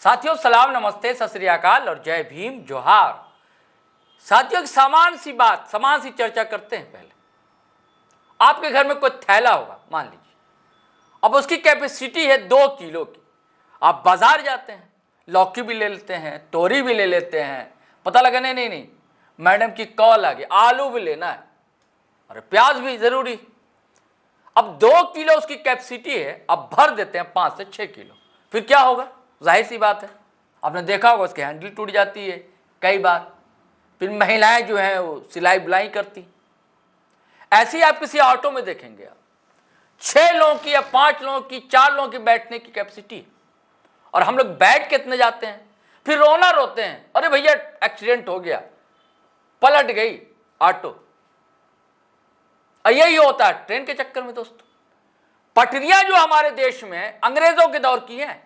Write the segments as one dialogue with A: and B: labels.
A: साथियों सलाम, नमस्ते, सत श्री अकाल और जय भीम, जोहार। साथियों एक समान सी चर्चा करते हैं। पहले आपके घर में कोई थैला होगा, मान लीजिए, अब उसकी कैपेसिटी है 2 किलो की। आप बाजार जाते हैं, लौकी भी ले लेते हैं, तोरी भी ले लेते हैं, पता लगा नहीं मैडम की कॉल आ गई, आलू भी लेना है, अरे प्याज भी जरूरी। अब 2 किलो उसकी कैपेसिटी है, अब भर देते हैं 5 से 6 किलो, फिर क्या होगा? जाहिर सी बात है, आपने देखा होगा उसकी हैंडल टूट जाती है कई बार। फिर महिलाएं जो हैं वो सिलाई बुलाई करती। ऐसे ही आप किसी ऑटो में देखेंगे, आप 6 लोगों की या 5 लोगों की, 4 लोगों की बैठने की कैपेसिटी, और हम लोग बैठ के इतने जाते हैं, फिर रोते हैं, अरे भैया एक्सीडेंट हो गया, पलट गई ऑटो। यही होता है ट्रेन के चक्कर में दोस्तों। पटरियां जो हमारे देश में अंग्रेजों के दौर की हैं,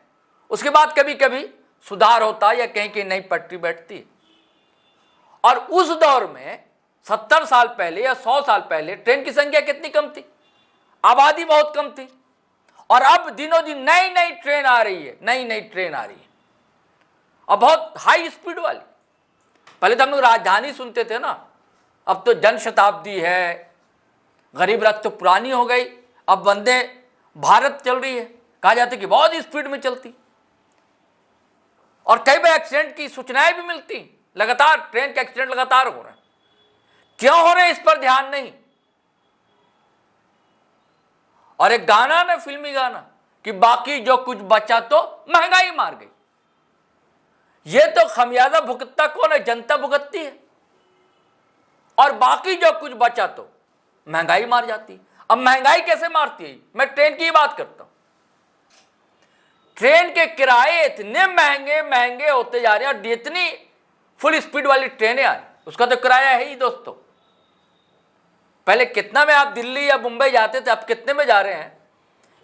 A: उसके बाद कभी कभी सुधार होता है या कहीं कहीं नई पटरी बैठती। और उस दौर में 70 साल पहले या 100 साल पहले ट्रेन की संख्या कितनी कम थी, आबादी बहुत कम थी। और अब दिनों दिन नई ट्रेन आ रही है, नई ट्रेन आ रही है, अब बहुत हाई स्पीड वाली। पहले तो हम लोग राजधानी सुनते थे ना, अब तो जनशताब्दी है, गरीब रथ तो पुरानी हो गई, अब वंदे भारत चल रही है, कहा जाता है कि बहुत स्पीड में चलती। और कई बार एक्सीडेंट की सूचनाएं भी मिलती, लगातार ट्रेन के एक्सीडेंट लगातार हो रहे हैं। क्यों हो रहे हैं इस पर ध्यान नहीं। और एक गाना ना, फिल्मी गाना, कि बाकी जो कुछ बचा तो महंगाई मार गई। ये तो खमियाजा भुगतता कौन है? जनता भुगतती है। और बाकी जो कुछ बचा तो महंगाई मार जाती। अब महंगाई कैसे मारती है? मैं ट्रेन की बात करता हूं। ट्रेन के किराए इतने महंगे होते जा रहे हैं, और जितनी फुल स्पीड वाली ट्रेनें आ रही, उसका तो किराया है ही दोस्तों। पहले कितना में आप दिल्ली या मुंबई जाते थे, अब कितने में जा रहे हैं?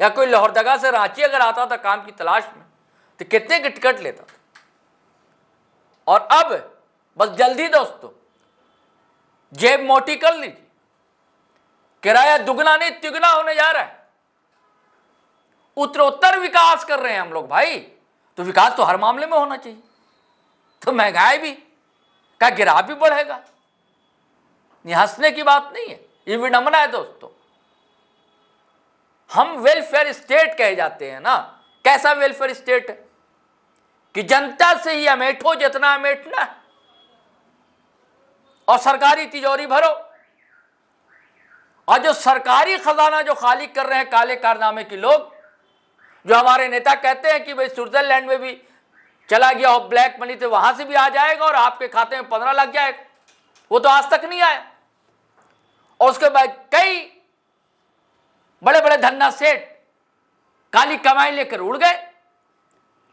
A: या कोई लोहरदगा से रांची अगर आता था काम की तलाश में, तो कितने की टिकट लेता था। और अब बस जल्दी दोस्तों, जेब मोटी कर लीजिए, किराया दुगना नहीं तिगुना होने जा रहा है। उत्तरोत्तर विकास कर रहे हैं हम लोग भाई, तो विकास तो हर मामले में होना चाहिए। तो महंगाई भी का गिराव भी बढ़ेगा, ये हंसने की बात नहीं है, ये विडंबना है दोस्तों। हम वेलफेयर स्टेट कहे जाते हैं ना। कैसा वेलफेयर स्टेट है कि जनता से ही अमेठो जितना अमेठना, और सरकारी तिजोरी भरो। और जो सरकारी खजाना जो खाली कर रहे हैं काले कारनामे के लोग, जो हमारे नेता कहते हैं कि भाई स्विट्जरलैंड में भी चला गया हो ब्लैक मनी, तो वहां से भी आ जाएगा और आपके खाते में 15 लग जाएगा, वो तो आज तक नहीं आया। और उसके बाद कई बड़े बड़े धन्ना सेठ काली कमाई लेकर उड़ गए।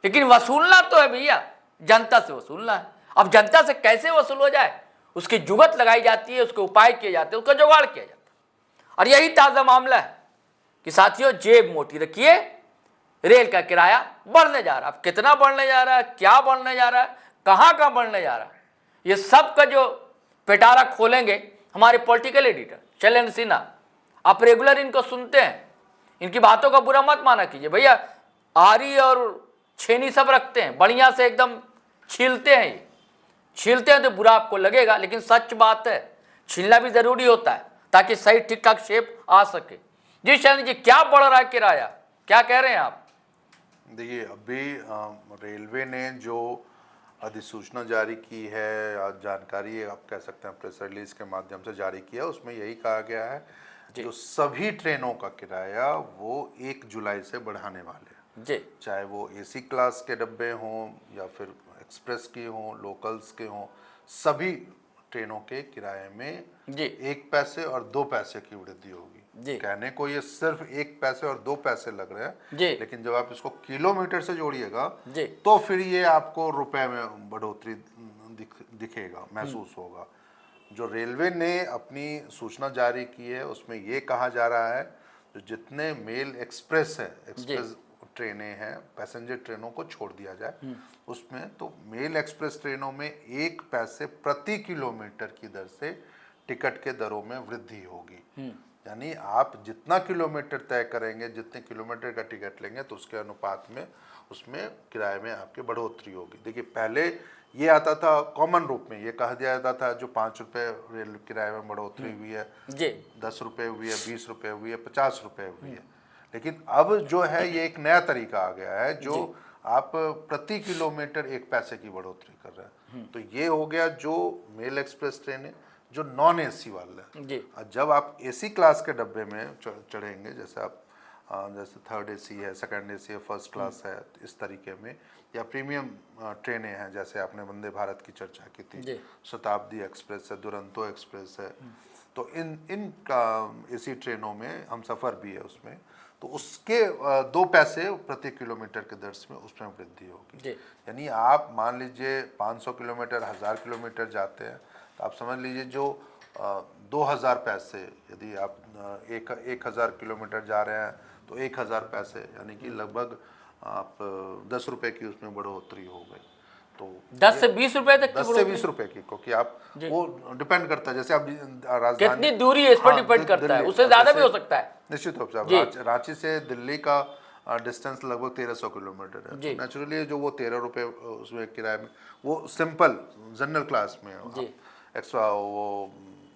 A: लेकिन वसूलना तो है भैया, जनता से वसूलना है। अब जनता से कैसे वसूल हो जाए, उसकी जुगत लगाई जाती है, उसके उपाय किए जाते हैं, उसका जुगाड़ किया जाता है। और यही ताजा मामला है कि साथियों, जेब मोटी रखिए, रेल का किराया बढ़ने जा रहा है। अब कितना बढ़ने जा रहा है, क्या बढ़ने जा रहा है, कहाँ बढ़ने जा रहा है, ये सब का जो पिटारा खोलेंगे हमारे पॉलिटिकल एडिटर शैलेंद्र सिन्हा। आप रेगुलर इनको सुनते हैं, इनकी बातों का बुरा मत माना कीजिए भैया। आरी और छेनी सब रखते हैं, बढ़िया से एकदम छीलते हैं। ये छीलते हैं तो बुरा आपको लगेगा, लेकिन सच बात है, छीलना भी जरूरी होता है ताकि सही ठीक ठाक शेप आ सके। जी शैलेंद्र जी, क्या बढ़ रहा है किराया, क्या कह रहे हैं आप?
B: देखिए, अभी रेलवे ने जो अधिसूचना जारी की है, जानकारी आप कह सकते हैं प्रेस रिलीज के माध्यम से जारी किया, उसमें यही कहा गया है जो सभी ट्रेनों का किराया वो 1 जुलाई से बढ़ाने वाले हैं जी। चाहे वो एसी क्लास के डब्बे हों या फिर एक्सप्रेस के हों, लोकल्स के हों, सभी ट्रेनों के किराए में जी 1 पैसे और 2 पैसे की वृद्धि होगी जी। कहने को ये सिर्फ 1 पैसे और 2 पैसे लग रहे हैं जी, लेकिन जब आप इसको किलोमीटर से जोड़िएगा तो फिर ये आपको रुपए में बढ़ोतरी दिखेगा, महसूस होगा। जो रेलवे ने अपनी सूचना जारी की है उसमें ये कहा जा रहा है जो जितने मेल एक्सप्रेस है, एक्सप्रेस ट्रेनें हैं, पैसेंजर ट्रेनों को छोड़ दिया जाए उसमें, तो मेल एक्सप्रेस ट्रेनों में 1 पैसे प्रति किलोमीटर की दर से टिकट के दरों में वृद्धि होगी। यानी आप जितना किलोमीटर तय करेंगे, जितने किलोमीटर का टिकट लेंगे, तो उसके अनुपात में उसमें किराए में आपकी बढ़ोतरी होगी। देखिए पहले ये आता था कॉमन रूप में, ये कहा दिया जाता था जो 5 रुपये रेल किराए में बढ़ोतरी हुई है,
A: जी
B: 10 रुपये हुई है, 20 रुपये हुई है, 50 रुपये हुई है। लेकिन अब जो है ये एक नया तरीका आ गया है जो आप प्रति किलोमीटर 1 पैसे की बढ़ोतरी कर रहे हैं। तो ये हो गया जो मेल एक्सप्रेस ट्रेन जो नॉन एसी वाला है।
A: जी
B: जब आप एसी क्लास के डब्बे में चढ़ेंगे, जैसे आप जैसे थर्ड एसी है, सेकंड एसी है, फर्स्ट क्लास है, इस तरीके में, या प्रीमियम ट्रेनें हैं जैसे आपने वंदे भारत की चर्चा की थी, शताब्दी एक्सप्रेस है, दुरंतो एक्सप्रेस है, तो इन का एसी ट्रेनों में हम सफ़र भी है उसमें, तो उसके 2 पैसे प्रति किलोमीटर के दर में उसमें वृद्धि होगी। यानी आप मान लीजिए 500 किलोमीटर 1000 किलोमीटर जाते हैं, तो आप समझ लीजिए जो 2000 पैसे, यदि आप 1000 किलोमीटर जा रहे हैं तो 1000 पैसे, यानी कि लगभग आप 10 रुपए की उसमें बढ़ोतरी हो गई। तो
A: 10 से 20 रुपए तक
B: 10 से 20 रुपए की, क्योंकि आप वो डिपेंड करता है, जैसे आप राजधानी
A: कितनी दूरी है इस पर डिपेंड करता है, उससे ज्यादा भी हो सकता है।
B: निश्चित रूप से रांची से दिल्ली का डिस्टेंस लगभग 1300 किलोमीटर है। तो नेचुरली जो वो 13 रुपये उसमें किराए में, वो सिंपल जनरल क्लास में एक्स्ट्रा वो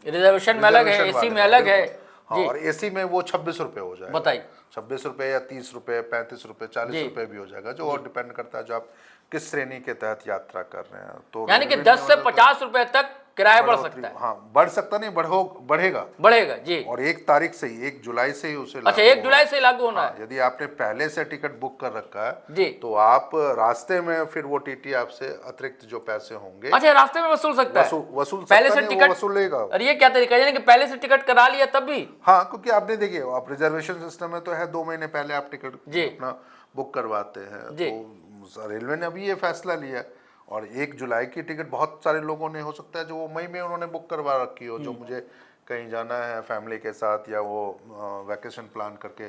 A: रिजर्वेशन में अलग है, एसी में अलग है।
B: हाँ, और एसी में वो 26 रुपये हो जाएगा।
A: बताइए
B: 26 रुपये या 30 रुपये, 35 रुपये, 40 रुपये भी हो जाएगा, जो और डिपेंड करता है जो आप किस श्रेणी के तहत यात्रा कर रहे हैं। तो
A: यानी कि 10 से 50 रुपए तक किराया बढ़ सकता है।
B: हाँ, बढ़ सकता नहीं,
A: बढ़ेगा जी।
B: और 1 तारीख से ही, 1 जुलाई से ही उसे
A: अच्छा 1 जुलाई से लागू होना है।
B: यदि आपने पहले से टिकट बुक कर रखा है
A: जी,
B: तो आप रास्ते में फिर वो टीटी आपसे अतिरिक्त जो पैसे होंगे,
A: अच्छा रास्ते में वसूल सकता है,
B: वसूल
A: पहले से
B: नहीं,
A: टिकट
B: वसूलेगा।
A: और ये क्या तरीका है, यानी कि पहले से टिकट करा लिया तब भी?
B: हाँ, क्योंकि आपने देखिए आप रिजर्वेशन सिस्टम में तो है 2 महीने पहले आप टिकट अपना बुक करवाते हैं। तो रेलवे ने अभी ये फैसला लिया, और 1 जुलाई की टिकट बहुत सारे लोगों ने, हो सकता है जो वो मई में उन्होंने बुक करवा रखी हो, जो मुझे कहीं जाना है फैमिली के साथ, या वो वैकेशन प्लान करके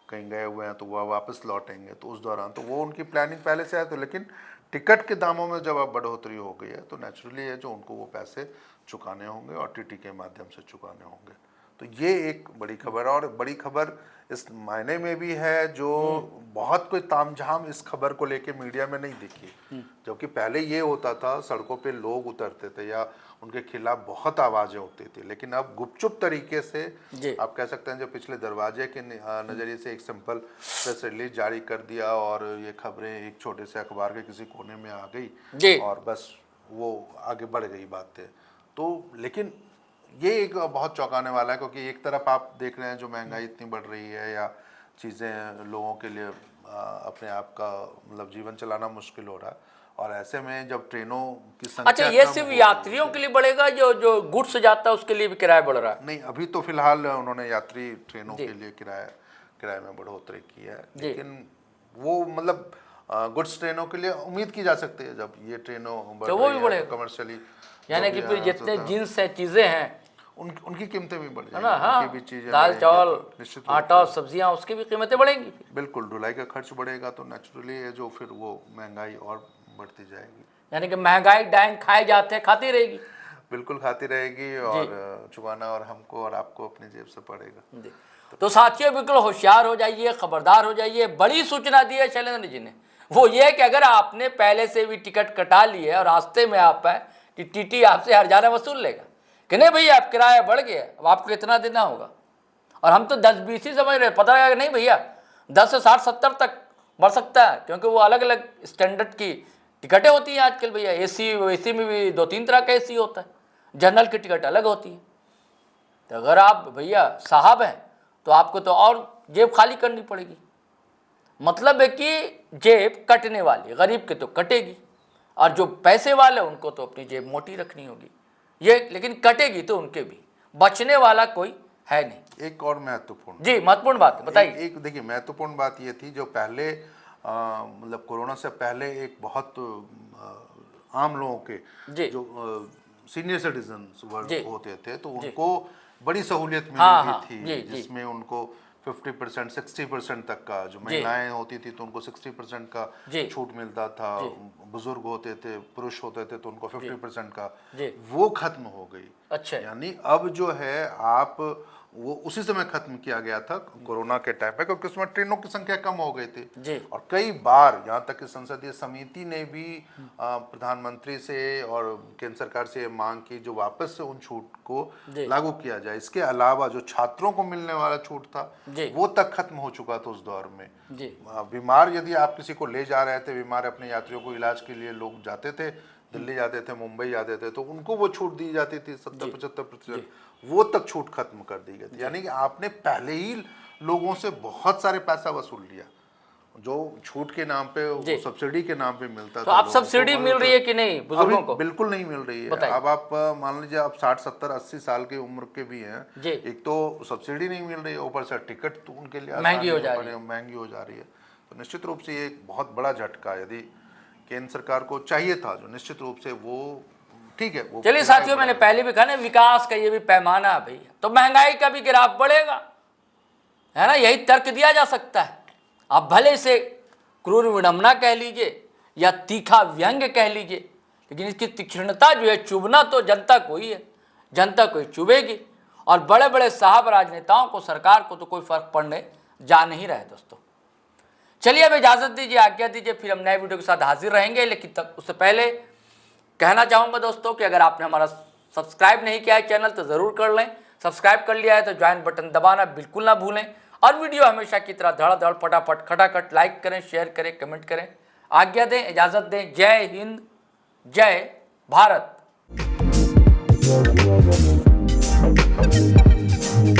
B: कहीं गए हुए हैं तो वह वापस लौटेंगे, तो उस दौरान तो वो उनकी प्लानिंग पहले से है। तो लेकिन टिकट के दामों में जब अब बढ़ोतरी हो गई है तो नेचुरली है जो उनको वो पैसे चुकाने होंगे और टीटी के माध्यम से चुकाने होंगे। तो ये एक बड़ी खबर है, और बड़ी खबर इस मायने में भी है जो बहुत कोई तामझाम इस खबर को लेके मीडिया में नहीं दिखी। जबकि पहले ये होता था, सड़कों पे लोग उतरते थे या उनके खिलाफ बहुत आवाज़ें उठती थी, लेकिन अब गुपचुप तरीके से आप कह सकते हैं जो पिछले दरवाजे के नज़रिए से एक सिंपल प्रेस रिलीज जारी कर दिया, और ये खबरें एक छोटे से अखबार के किसी कोने में आ गई और बस वो आगे बढ़ गई बातें। तो लेकिन ये एक बहुत चौंकाने वाला है, क्योंकि एक तरफ आप देख रहे हैं जो महंगाई इतनी बढ़ रही है, या चीज़ें लोगों के लिए अपने आप का मतलब जीवन चलाना मुश्किल हो रहा है, और ऐसे में जब ट्रेनों की संख्या,
A: अच्छा ये सिर्फ यात्रियों के लिए बढ़ेगा, जो गुड्स जाता है उसके लिए भी किराया बढ़ रहा है?
B: नहीं, अभी तो फिलहाल उन्होंने यात्री ट्रेनों के लिए किराए में बढ़ोतरी की है, लेकिन वो मतलब गुड्स ट्रेनों के लिए उम्मीद की जा सकती है जब ये ट्रेनों
A: तो वो भी बढ़ेगा
B: कमर्शियली,
A: यानी कि फिर जितने जिन्स है चीज़ें हैं
B: उनकी कीमतें भी बढ़
A: है ना।
B: जाएंगी,
A: हाँ,
B: उनकी भी चीजें
A: दाल चावल
B: निश्चित
A: आटा सब्जियां उसकी भी कीमतें बढ़ेंगी।
B: बिल्कुल, ढुलाई का खर्च बढ़ेगा तो नेचुरली है जो फिर वो महंगाई और बढ़ती जाएगी।
A: यानी कि महंगाई डाइन खाए जाते हैं, खाती रहेगी।
B: बिल्कुल खाती रहेगी, और चुकाना और हमको और आपको अपनी जेब से पड़ेगा।
A: तो साथियों बिल्कुल होशियार हो जाइए, खबरदार हो जाइए। बड़ी सूचना दी है शैलेंद्र जी ने, वो ये कि अगर आपने पहले से भी टिकट कटा ली है और रास्ते में आप है कि टीटी आपसे हर्जाना वसूल लेगा कि नहीं भैया आप किराया बढ़ गया, अब आपको इतना देना होगा। और हम तो 10-20 ही समझ रहे, पता लगा कि नहीं भैया 10 से 60-70 तक बढ़ सकता है, क्योंकि वो अलग अलग स्टैंडर्ड की टिकटें होती हैं आजकल भैया। एसी में भी 2-3 तरह का एसी होता है, जनरल की टिकट अलग होती है। तो अगर आप भैया साहब हैं तो आपको तो और जेब खाली करनी पड़ेगी। मतलब है कि जेब कटने वाली, गरीब के तो कटेगी, और जो पैसे वाले उनको तो अपनी जेब मोटी रखनी होगी ये, लेकिन कटेगी तो उनके भी, बचने वाला कोई है नहीं।
B: एक और महत्वपूर्ण,
A: जी महत्वपूर्ण बात बताइए।
B: एक देखिए महत्वपूर्ण बात ये थी, जो पहले मतलब कोरोना से पहले एक बहुत आम लोगों के जो सीनियर सिटीजन होते थे तो उनको बड़ी सहूलियत मिली थी, जिसमें उनको 50%, 60% तक का, जो महिलाएं होती थी तो उनको 60% का छूट मिलता था, बुजुर्ग होते थे, पुरुष होते थे तो उनको 50% का, वो खत्म हो गई।
A: अच्छा,
B: यानी अब जो है आप वो उसी समय खत्म किया गया था कोरोना के टाइम पे, क्योंकि उसमें ट्रेनों की संख्या कम हो गई थी।
A: जी।
B: और कई बार यहाँ तक कि संसदीय समिति ने भी प्रधानमंत्री से और केंद्र सरकार से मांग की जो वापस से उन छूट को लागू किया जाए। इसके अलावा जो छात्रों को मिलने वाला छूट था वो तक खत्म हो चुका था उस दौर में।
A: जी।
B: बीमार यदि आप किसी को ले जा रहे थे, बीमार अपने यात्रियों को इलाज के लिए लोग जाते थे, दिल्ली जाते थे, मुंबई जाते थे, तो उनको वो छूट दी जाती थी 70-75%, वो तक छूट खत्म कर दी गई थी। यानी कि आपने पहले ही लोगों से बहुत सारे पैसा वसूल लिया जो छूट के नाम पे, वो सब्सिडी के नाम पे मिलता
A: तो
B: था।
A: आप सब्सिडी मिल रही है कि नहीं बुजुर्गों को?
B: बिल्कुल नहीं मिल रही है। अब आप मान लीजिए आप 60-70-80 साल की उम्र के भी हैं, एक तो सब्सिडी नहीं मिल रही है, ऊपर से टिकट तो उनके लिए महंगी हो जा रही है। तो निश्चित रूप से ये एक बहुत बड़ा झटका, यदि केंद्र सरकार को चाहिए था जो निश्चित रूप से वो ठीक है। वो
A: चलिए साथियों, मैंने पहले भी कहा ना, विकास का ये भी पैमाना है भैया, तो महंगाई का भी गिराफ बढ़ेगा, है ना। यही तर्क दिया जा सकता है। आप भले इसे क्रूर विडंबना कह लीजिए या तीखा व्यंग्य कह लीजिए, लेकिन इसकी तीक्ष्णता जो है, चुभना तो जनता को ही है, जनता को ही चुभेगी। और बड़े बड़े साहब राजनेताओं को, सरकार को तो कोई फर्क पड़ने जा नहीं रहा है दोस्तों। चलिए अब इजाज़त दीजिए, आज्ञा दीजिए, फिर हम नए वीडियो के साथ हाजिर रहेंगे। लेकिन तब उससे पहले कहना चाहूँगा दोस्तों कि अगर आपने हमारा सब्सक्राइब नहीं किया है चैनल तो ज़रूर कर लें। सब्सक्राइब कर लिया है तो ज्वाइन बटन दबाना बिल्कुल ना भूलें। और वीडियो हमेशा की तरह धड़ फटाफट खटाखट लाइक करें, शेयर करें, कमेंट करें। आज्ञा दें, इजाज़त दें। जय हिंद, जय भारत।